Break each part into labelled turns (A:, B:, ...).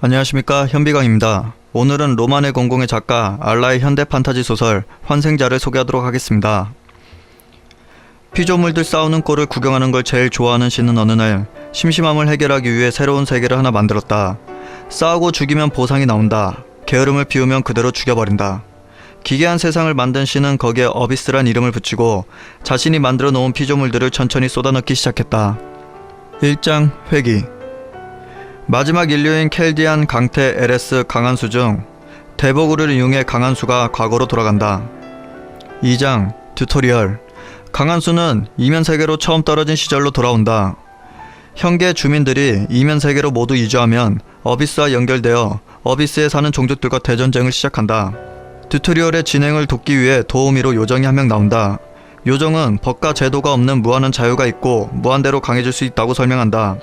A: 안녕하십니까, 현비강입니다. 오늘은 로만의 공공의 작가 알라의 현대 판타지 소설 환생자를 소개하도록 하겠습니다. 피조물들 싸우는 꼴을 구경하는 걸 제일 좋아하는 신은 어느 날 심심함을 해결하기 위해 새로운 세계를 하나 만들었다. 싸우고 죽이면 보상이 나온다. 게으름을 피우면 그대로 죽여버린다. 기괴한 세상을 만든 신은 거기에 어비스란 이름을 붙이고 자신이 만들어 놓은 피조물들을 천천히 쏟아넣기 시작했다. 1장 회기. 마지막 인류인 켈디안, 강태, 에레스, 강한수 중 대보구를 이용해 강한수가 과거로 돌아간다. 2장 튜토리얼. 강한수는 이면세계로 처음 떨어진 시절로 돌아온다. 현계 주민들이 이면세계로 모두 이주하면 어비스와 연결되어 어비스에 사는 종족들과 대전쟁을 시작한다. 튜토리얼의 진행을 돕기 위해 도우미로 요정이 한 명 나온다. 요정은 법과 제도가 없는 무한한 자유가 있고 무한대로 강해질 수 있다고 설명한다.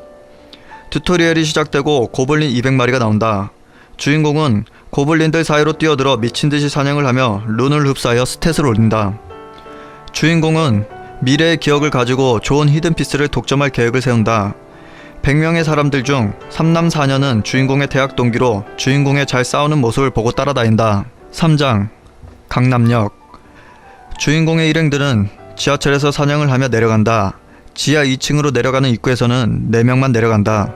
A: 튜토리얼이 시작되고 고블린 200마리가 나온다. 주인공은 고블린들 사이로 뛰어들어 미친듯이 사냥을 하며 룬을 흡수하여 스탯을 올린다. 주인공은 미래의 기억을 가지고 좋은 히든피스를 독점할 계획을 세운다. 100명의 사람들 중 3남 4녀는 주인공의 대학 동기로 주인공의 잘 싸우는 모습을 보고 따라다닌다. 3장 강남역. 주인공의 일행들은 지하철에서 사냥을 하며 내려간다. 지하 2층으로 내려가는 입구에서는 4명만 내려간다.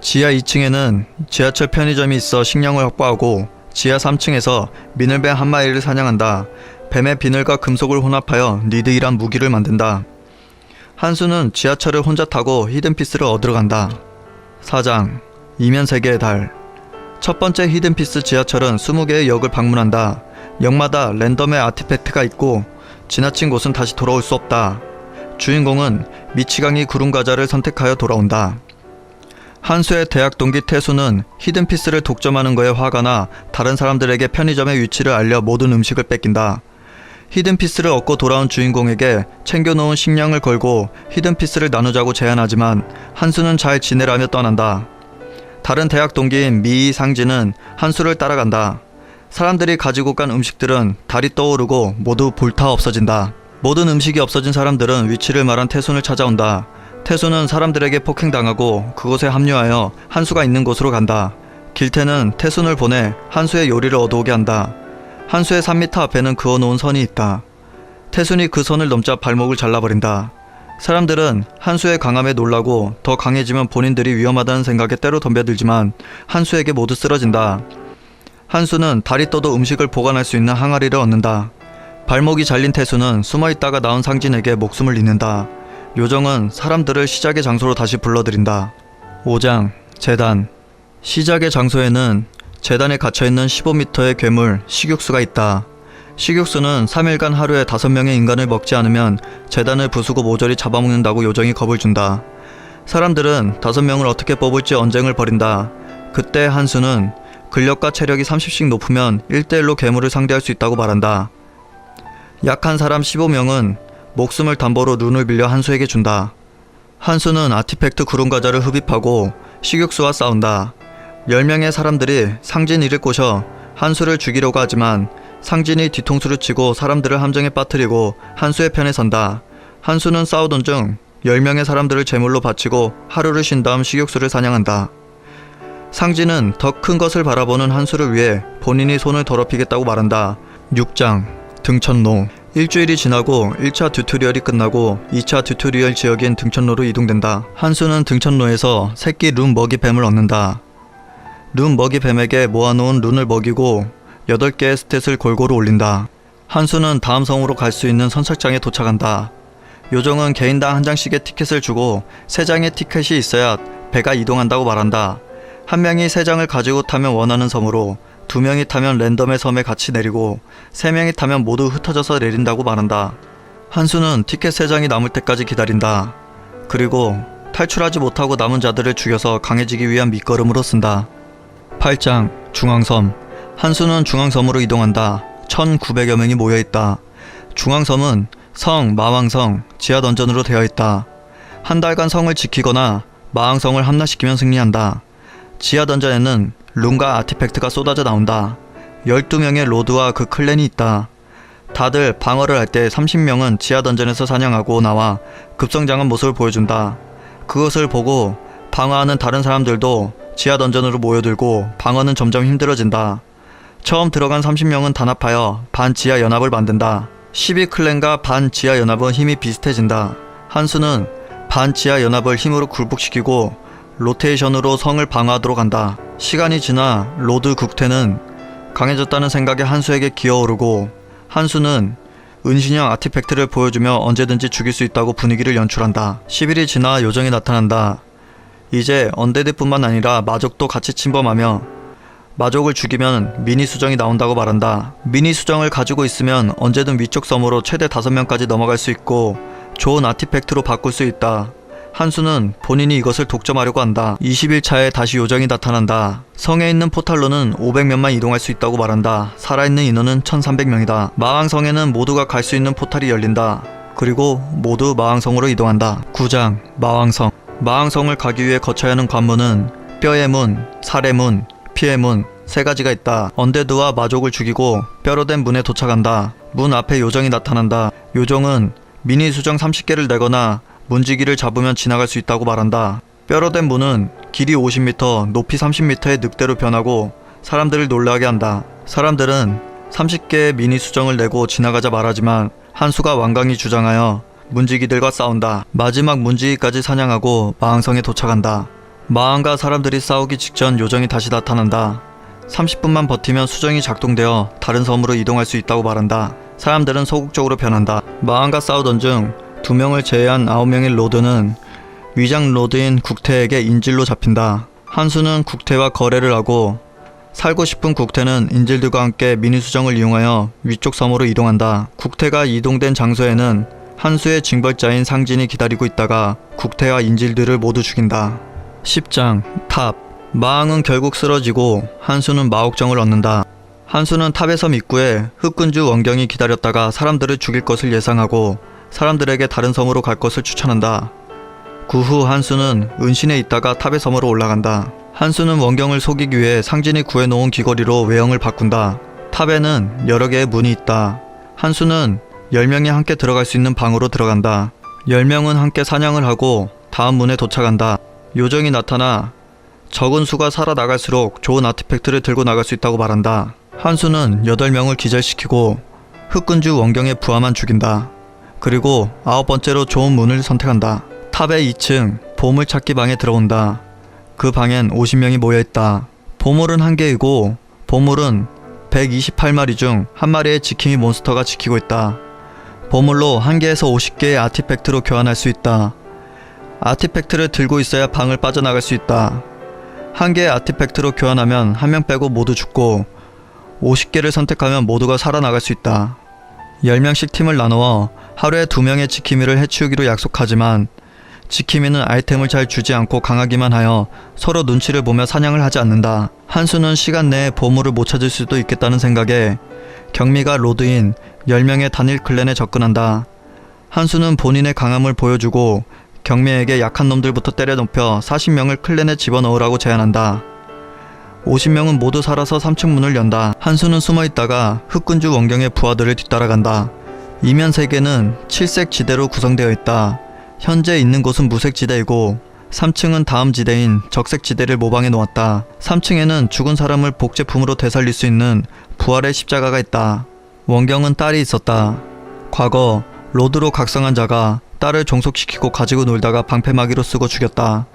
A: 지하 2층에는 지하철 편의점이 있어 식량을 확보하고 지하 3층에서 미늘뱀 한 마리를 사냥한다. 뱀의 비늘과 금속을 혼합하여 니드이란 무기를 만든다. 한수는 지하철을 혼자 타고 히든피스를 얻으러 간다. 4장 이면세계의 달. 첫 번째 히든피스 지하철은 20개의 역을 방문한다. 역마다 랜덤의 아티팩트가 있고 지나친 곳은 다시 돌아올 수 없다. 주인공은 미치광이 구름과자를 선택하여 돌아온다. 한수의 대학 동기 태수는 히든피스를 독점하는 거에 화가 나 다른 사람들에게 편의점의 위치를 알려 모든 음식을 뺏긴다. 히든피스를 얻고 돌아온 주인공에게 챙겨놓은 식량을 걸고 히든피스를 나누자고 제안하지만 한수는 잘 지내라며 떠난다. 다른 대학 동기인 미이, 상진은 한수를 따라간다. 사람들이 가지고 간 음식들은 달이 떠오르고 모두 불타 없어진다. 모든 음식이 없어진 사람들은 위치를 말한 태순을 찾아온다. 태순은 사람들에게 폭행당하고 그곳에 합류하여 한수가 있는 곳으로 간다. 길태는 태순을 보내 한수의 요리를 얻어오게 한다. 한수의 3m 앞에는 그어놓은 선이 있다. 태순이 그 선을 넘자 발목을 잘라버린다. 사람들은 한수의 강함에 놀라고 더 강해지면 본인들이 위험하다는 생각에 때로 덤벼들지만 한수에게 모두 쓰러진다. 한수는 달이 떠도 음식을 보관할 수 있는 항아리를 얻는다. 발목이 잘린 태수는 숨어있다가 나온 상진에게 목숨을 잃는다. 요정은 사람들을 시작의 장소로 다시 불러들인다. 5장 재단. 시작의 장소에는 재단에 갇혀있는 15m의 괴물 시육수가 있다. 시육수는 3일간 하루에 5명의 인간을 먹지 않으면 재단을 부수고 모조리 잡아먹는다고 요정이 겁을 준다. 사람들은 5명을 어떻게 뽑을지 언쟁을 벌인다. 그때 한수는 근력과 체력이 30씩 높으면 1대1로 괴물을 상대할 수 있다고 말한다. 약한 사람 15명은 목숨을 담보로 룬을 빌려 한수에게 준다. 한수는 아티팩트 구름과자를 흡입하고 식육수와 싸운다. 10명의 사람들이 상진이를 꼬셔 한수를 죽이려고 하지만 상진이 뒤통수를 치고 사람들을 함정에 빠뜨리고 한수의 편에 선다. 한수는 싸우던 중 10명의 사람들을 제물로 바치고 하루를 쉰 다음 식육수를 사냥한다. 상진은 더 큰 것을 바라보는 한수를 위해 본인이 손을 더럽히겠다고 말한다. 6장 등천로. 일주일이 지나고 1차 튜토리얼이 끝나고 2차 튜토리얼 지역인 등천로로 이동된다. 한수는 등천로에서 새끼 룬 먹이 뱀을 얻는다. 룬 먹이 뱀에게 모아놓은 룬을 먹이고 8개의 스탯을 골고루 올린다. 한수는 다음 성으로 갈 수 있는 선착장에 도착한다. 요정은 개인당 한 장씩의 티켓을 주고 3장의 티켓이 있어야 배가 이동한다고 말한다. 한 명이 3장을 가지고 타면 원하는 섬으로, 2명이 타면 랜덤의 섬에 같이 내리고 3명이 타면 모두 흩어져서 내린다고 말한다. 한수는 티켓 3장이 남을 때까지 기다린다. 그리고 탈출하지 못하고 남은 자들을 죽여서 강해지기 위한 밑거름으로 쓴다. 8장 중앙섬. 한수는 중앙섬으로 이동한다. 1900여 명이 모여있다. 중앙섬은 성, 마왕성, 지하던전으로 되어있다. 한 달간 성을 지키거나 마왕성을 함락시키면 승리한다. 지하던전에는 룬과 아티팩트가 쏟아져 나온다. 12명의 로드와 그 클랜이 있다. 다들 방어를 할 때 30명은 지하던전에서 사냥하고 나와 급성장한 모습을 보여준다. 그것을 보고 방어하는 다른 사람들도 지하 던전으로 모여들고 방어는 점점 힘들어진다. 처음 들어간 30명은 단합하여 반지하 연합을 만든다. 12클랜과 반지하 연합은 힘이 비슷해진다. 한수는 반지하 연합을 힘으로 굴복시키고 로테이션으로 성을 방어하도록 한다. 시간이 지나 로드 국태는 강해졌다는 생각에 한수에게 기어오르고 한수는 은신형 아티팩트를 보여주며 언제든지 죽일 수 있다고 분위기를 연출한다. 10일이 지나 요정이 나타난다. 이제 언데드뿐만 아니라 마족도 같이 침범하며 마족을 죽이면 미니 수정이 나온다고 말한다. 미니 수정을 가지고 있으면 언제든 위쪽 섬으로 최대 5명까지 넘어갈 수 있고 좋은 아티팩트로 바꿀 수 있다. 한수는 본인이 이것을 독점하려고 한다. 20일 차에 다시 요정이 나타난다. 성에 있는 포탈로는 500명만 이동할 수 있다고 말한다. 살아있는 인원은 1300명이다. 마왕성에는 모두가 갈 수 있는 포탈이 열린다. 그리고 모두 마왕성으로 이동한다. 9장 마왕성. 마왕성을 가기 위해 거쳐야 하는 관문은 뼈의 문, 살의 문, 피의 문 3가지가 있다. 언데드와 마족을 죽이고 뼈로 된 문에 도착한다. 문 앞에 요정이 나타난다. 요정은 미니 수정 30개를 내거나 문지기를 잡으면 지나갈 수 있다고 말한다. 뼈로 된 문은 길이 50m, 높이 30m의 늑대로 변하고 사람들을 놀라게 한다. 사람들은 30개의 미니 수정을 내고 지나가자 말하지만 한수가 완강히 주장하여 문지기들과 싸운다. 마지막 문지기까지 사냥하고 마왕성에 도착한다. 마왕과 사람들이 싸우기 직전 요정이 다시 나타난다. 30분만 버티면 수정이 작동되어 다른 섬으로 이동할 수 있다고 말한다. 사람들은 소극적으로 변한다. 마왕과 싸우던 중 2명을 제외한 9명의 로드는 위장 로드인 국태에게 인질로 잡힌다. 한수는 국태와 거래를 하고 살고 싶은 국태는 인질들과 함께 미니 수정을 이용하여 위쪽 섬으로 이동한다. 국태가 이동된 장소에는 한수의 징벌자인 상진이 기다리고 있다가 국태와 인질들을 모두 죽인다. 10장 탑. 마왕은 결국 쓰러지고 한수는 마옥정을 얻는다. 한수는 탑의 섬 입구에 흑군주 원경이 기다렸다가 사람들을 죽일 것을 예상하고 사람들에게 다른 섬으로 갈 것을 추천한다. 그 후 한수는 은신에 있다가 탑의 섬으로 올라간다. 한수는 원경을 속이기 위해 상진이 구해놓은 귀걸이로 외형을 바꾼다. 탑에는 여러 개의 문이 있다. 한수는 10명이 함께 들어갈 수 있는 방으로 들어간다. 10명은 함께 사냥을 하고 다음 문에 도착한다. 요정이 나타나 적은 수가 살아나갈수록 좋은 아티팩트를 들고 나갈 수 있다고 말한다. 한수는 8명을 기절시키고 흑군주 원경의 부하만 죽인다. 그리고 9번째로 좋은 문을 선택한다. 탑의 2층 보물찾기 방에 들어온다. 그 방엔 50명이 모여있다. 보물은 1개이고 보물은 128마리 중 1마리의 지킴이 몬스터가 지키고 있다. 보물로 1개에서 50개의 아티팩트로 교환할 수 있다. 아티팩트를 들고 있어야 방을 빠져나갈 수 있다. 1개의 아티팩트로 교환하면 1명 빼고 모두 죽고 50개를 선택하면 모두가 살아나갈 수 있다. 10명씩 팀을 나누어 하루에 2명의 지킴이를 해치우기로 약속하지만 지킴이는 아이템을 잘 주지 않고 강하기만 하여 서로 눈치를 보며 사냥을 하지 않는다. 한수는 시간 내에 보물을 못 찾을 수도 있겠다는 생각에 경미가 로드인 10명의 단일 클랜에 접근한다. 한수는 본인의 강함을 보여주고 경미에게 약한 놈들부터 때려 눕혀 40명을 클랜에 집어넣으라고 제안한다. 50명은 모두 살아서 3층 문을 연다. 한수는 숨어있다가 흑군주 원경의 부하들을 뒤따라간다. 이면 세계는 7색 지대로 구성되어 있다. 현재 있는 곳은 무색 지대이고 3층은 다음 지대인 적색 지대를 모방해 놓았다. 3층에는 죽은 사람을 복제품으로 되살릴 수 있는 부활의 십자가가 있다. 원경은 딸이 있었다. 과거 로드로 각성한 자가 딸을 종속시키고 가지고 놀다가 방패막이로 쓰고 죽였다.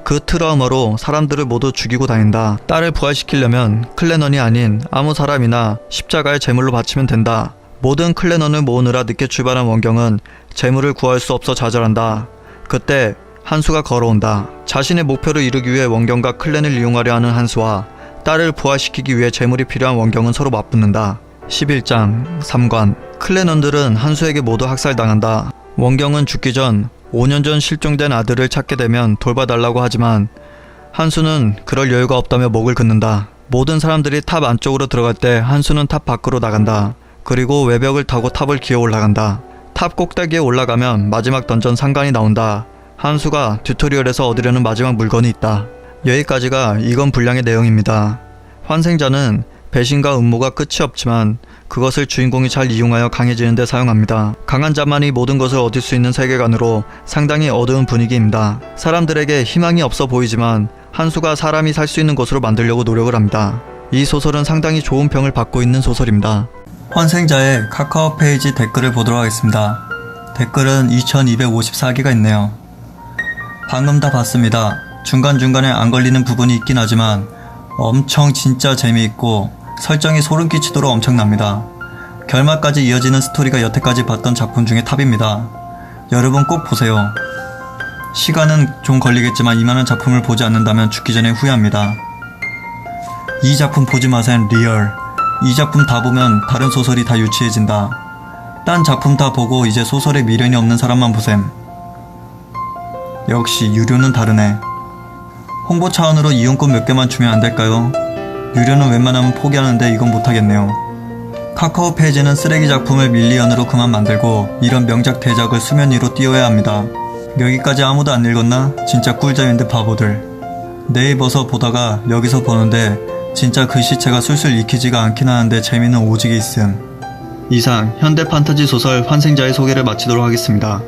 A: 그 트라우마로 사람들을 모두 죽이고 다닌다. 딸을 부활시키려면 클레넌이 아닌 아무 사람이나 십자가의 제물로 바치면 된다. 모든 클레넌을 모으느라 늦게 출발한 원경은 제물을 구할 수 없어 좌절한다. 그때 한수가 걸어온다. 자신의 목표를 이루기 위해 원경과 클랜을 이용하려 하는 한수와 딸을 부활시키기 위해 제물이 필요한 원경은 서로 맞붙는다. 11장 3관. 클레넌들은 한수에게 모두 학살당한다. 원경은 죽기 전 5년 전 실종된 아들을 찾게 되면 돌봐달라고 하지만 한수는 그럴 여유가 없다며 목을 긋는다. 모든 사람들이 탑 안쪽으로 들어갈 때 한수는 탑 밖으로 나간다. 그리고 외벽을 타고 탑을 기어 올라간다. 탑 꼭대기에 올라가면 마지막 던전 상관이 나온다. 한수가 튜토리얼에서 얻으려는 마지막 물건이 있다. 여기까지가 이건 분량의 내용입니다. 환생자는 배신과 음모가 끝이 없지만 그것을 주인공이 잘 이용하여 강해지는 데 사용합니다. 강한 자만이 모든 것을 얻을 수 있는 세계관으로 상당히 어두운 분위기입니다. 사람들에게 희망이 없어 보이지만 한수가 사람이 살 수 있는 곳으로 만들려고 노력을 합니다. 이 소설은 상당히 좋은 평을 받고 있는 소설입니다. 환생자의 카카오 페이지 댓글을 보도록 하겠습니다. 댓글은 2254개가 있네요. 방금 다 봤습니다. 중간중간에 안 걸리는 부분이 있긴 하지만 엄청 진짜 재미있고 설정이 소름 끼치도록 엄청납니다. 결말까지 이어지는 스토리가 여태까지 봤던 작품 중에 탑입니다. 여러분 꼭 보세요. 시간은 좀 걸리겠지만 이만한 작품을 보지 않는다면 죽기 전에 후회합니다. 이 작품 보지 마셈 리얼. 이 작품 다 보면 다른 소설이 다 유치해진다. 딴 작품 다 보고 이제 소설에 미련이 없는 사람만 보셈. 역시 유료는 다르네. 홍보 차원으로 이용권 몇 개만 주면 안 될까요? 유료는 웬만하면 포기하는데 이건 못하겠네요. 카카오 페이지는 쓰레기 작품을 밀리언으로 그만 만들고 이런 명작 대작을 수면 위로 띄워야 합니다. 여기까지 아무도 안 읽었나? 진짜 꿀잼인데 바보들. 네이버서 보다가 여기서 보는데 진짜 글씨체가 술술 익히지가 않긴 하는데 재미는 오지게 있음. 이상 현대 판타지 소설 환생자의 소개를 마치도록 하겠습니다.